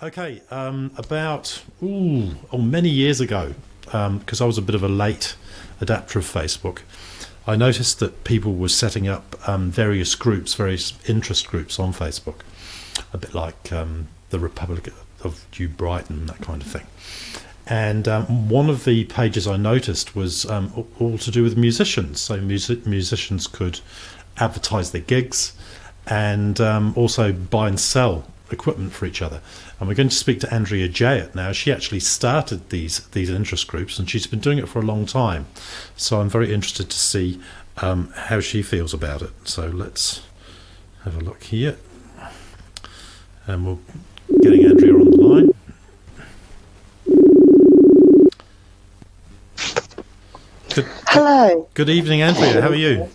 Okay, many years ago, because I was a bit of a late adapter of Facebook, I noticed that people were setting up various groups, various interest groups on Facebook, a bit like the Republic of New Brighton, that kind of thing. And one of the pages I noticed was all to do with musicians. So musicians could advertise their gigs and also buy and sell equipment for each other. And we're going to speak to Andrea Jayet now. She actually started these interest groups, and she's been doing it for a long time. So I'm very interested to see how she feels about it. So let's have a look here. And we're getting Andrea on the line. Hello. Good evening, Andrea. How are you?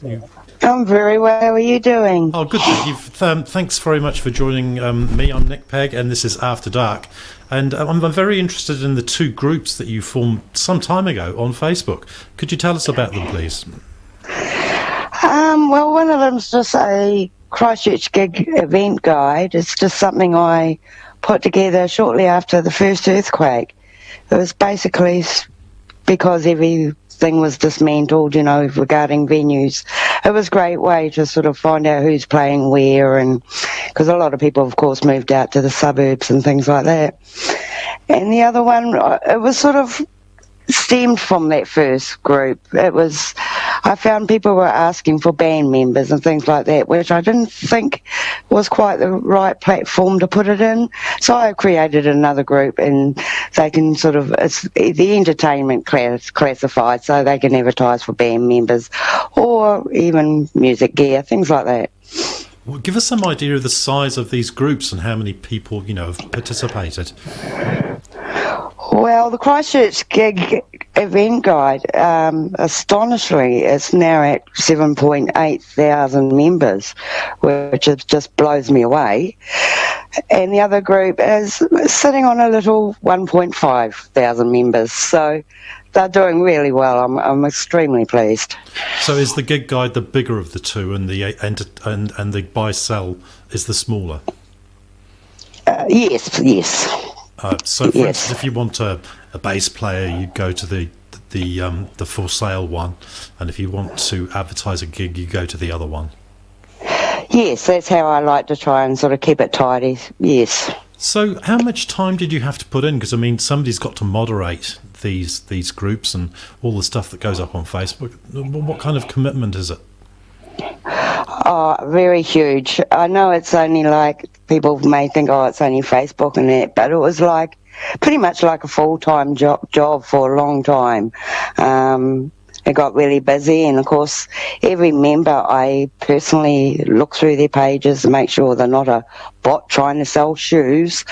I'm very well. How are you doing? Oh, good. Thank you. Thanks very much for joining me. I'm Nic Pegg, and this is After Dark. And I'm very interested in the two groups that you formed some time ago on Facebook. Could you tell us about them, please? Well, one of them's just a Christchurch gig event guide. It's just something I put together shortly after the first earthquake. It was basically because everything was dismantled, regarding venues. It was a great way to sort of find out who's playing where, and because a lot of people, of course, moved out to the suburbs and things like that. And the other one, it was sort of stemmed from that first group. I found people were asking for band members and things like that, which I didn't think was quite the right platform to put it in. So I created another group, and they can it's the entertainment classified, so they can advertise for band members or even music gear, things like that. Well, give us some idea of the size of these groups and how many people, have participated. Well, the Christchurch gig event guide, astonishingly, it's now at 7.8 thousand members, which just blows me away. And the other group is sitting on a little 1.5 thousand members. So they're doing really well. I'm extremely pleased. So is the gig guide the bigger of the two, and the buy sell is the smaller? Yes. So, for instance, if you want a bass player, you go to the for sale one, and if you want to advertise a gig, you go to the other one. Yes, that's how I like to try and sort of keep it tidy. Yes. So, how much time did you have to put in? Because somebody's got to moderate these groups and all the stuff that goes up on Facebook. What kind of commitment is it? Oh, very huge. I know it's only people may think, it's only Facebook and that, but it was pretty much like a full-time job for a long time. It got really busy, and of course every member I personally look through their pages to make sure they're not a bot trying to sell shoes.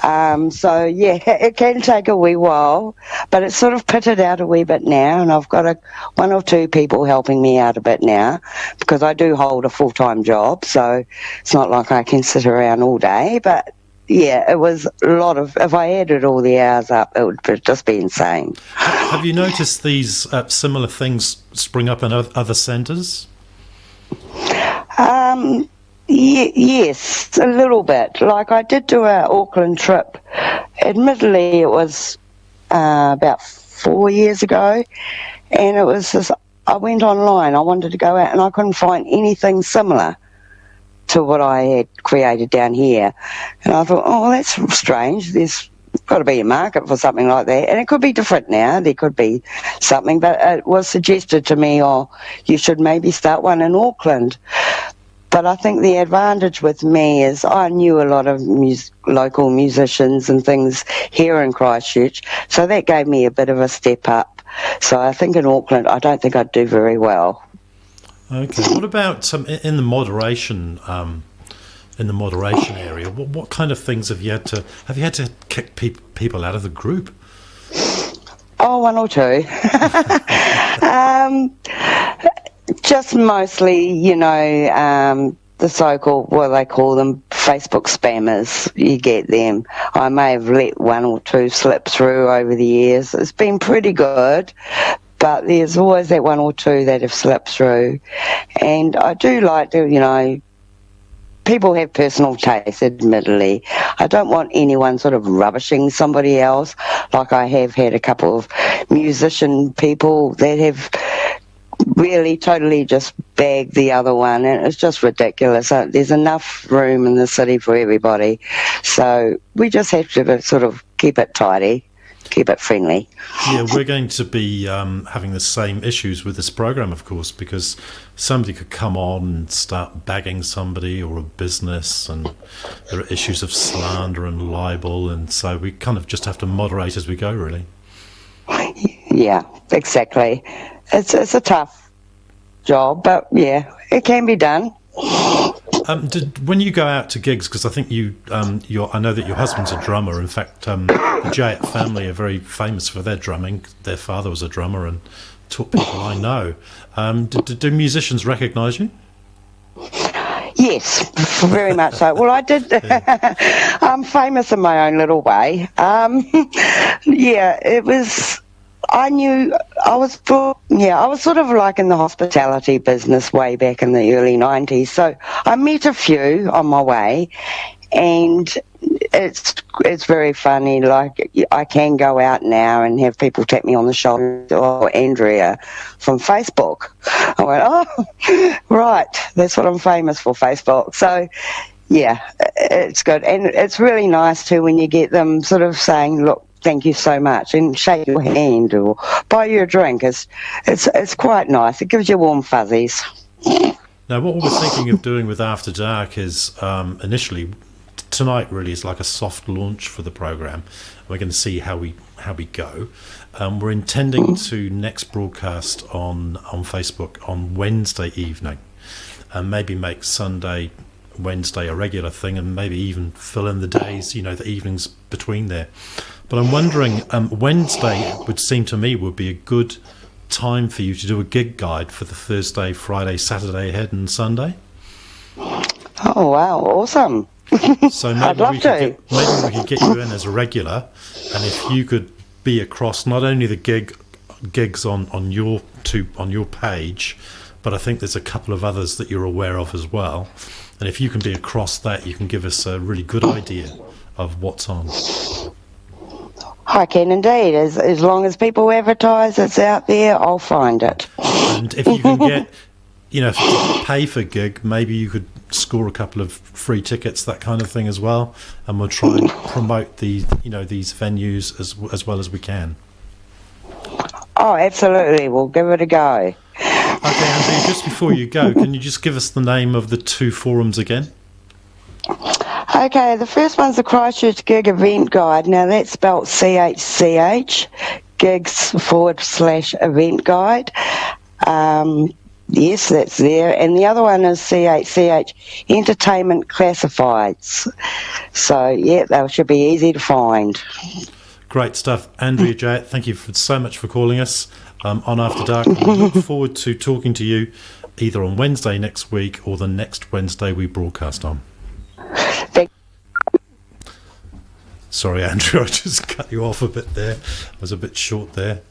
So yeah, it can take a wee while, but it's sort of pitted out a wee bit now, and I've got one or two people helping me out a bit now, because I do hold a full-time job, so it's not like I can sit around all day. But yeah, it was a lot of, if I added all the hours up, it would just be insane. Have you noticed these similar things spring up in other centres? Yes, a little bit. I did do an Auckland trip. Admittedly, it was about 4 years ago, and it was just, I went online. I wanted to go out, and I couldn't find anything similar to what I had created down here. And I thought, that's strange. There's got to be a market for something like that. And it could be different now. There could be something. But it was suggested to me, you should maybe start one in Auckland. But I think the advantage with me is I knew a lot of local musicians and things here in Christchurch. So that gave me a bit of a step up. So I think in Auckland, I don't think I'd do very well. Okay. What about in the moderation area? What kind of things have you had to kick people out of the group? Oh, one or two. Just mostly, the so-called, what they call them, Facebook spammers. You get them. I may have let one or two slip through over the years. It's been pretty good, but there's always that one or two that have slipped through. And I do like to, people have personal tastes, admittedly. I don't want anyone sort of rubbishing somebody else. Like I have had a couple of musician people that have really totally just bagged the other one, and it's just ridiculous. There's enough room in the city for everybody, so we just have to sort of keep it tidy, keep it friendly. Yeah, we're going to be having the same issues with this program, of course, because somebody could come on and start bagging somebody or a business, and there are issues of slander and libel, and so we kind of just have to moderate as we go, really. Yeah, exactly. It's a tough job, but yeah, it can be done. When you go out to gigs, because I think I know that your husband's a drummer. In fact, the Jayet family are very famous for their drumming. Their father was a drummer and taught people I know. Do musicians recognise you? Yes, very much so. Well, I did. I'm famous in my own little way. Yeah, it was. I knew I was sort of like in the hospitality business way back in the early 90s. So I met a few on my way, and it's very funny. Like, I can go out now and have people tap me on the shoulder, or Andrea from Facebook. I went, oh, right, that's what I'm famous for, Facebook. So yeah, it's good. And it's really nice too when you get them sort of saying, look, thank you so much, and shake your hand or buy you a drink. It's quite nice. It gives you warm fuzzies. Now, what we're thinking of doing with After Dark is initially tonight really is like a soft launch for the program. We're going to see how we go. We're intending to next broadcast on Facebook on Wednesday evening, and maybe make Wednesday a regular thing, and maybe even fill in the days, the evenings between there. But I'm wondering, Wednesday would seem to me would be a good time for you to do a gig guide for the Thursday, Friday, Saturday ahead, and Sunday. Oh wow, awesome! So maybe I'd love to. Maybe we could get you in as a regular, and if you could be across not only the gigs on your page, but I think there's a couple of others that you're aware of as well. And if you can be across that, you can give us a really good idea of what's on. I can indeed. As long as people advertise it's out there, I'll find it. And if you can get, if you pay for gig, maybe you could score a couple of free tickets, that kind of thing as well. And we'll try and promote these venues as well as we can. Oh, absolutely. We'll give it a go. Okay, Andrea, just before you go, can you just give us the name of the two forums again? Okay, the first one's the Christchurch Gig Event Guide. Now that's spelled CHCH, gigs/event guide. Yes, that's there. And the other one is CHCH, Entertainment Classifieds. So, yeah, they should be easy to find. Great stuff. Andrea Jayet, thank you so much for calling us on After Dark. We look forward to talking to you either on Wednesday next week or the next Wednesday we broadcast on. Sorry, Andrew, I just cut you off a bit there. I was a bit short there.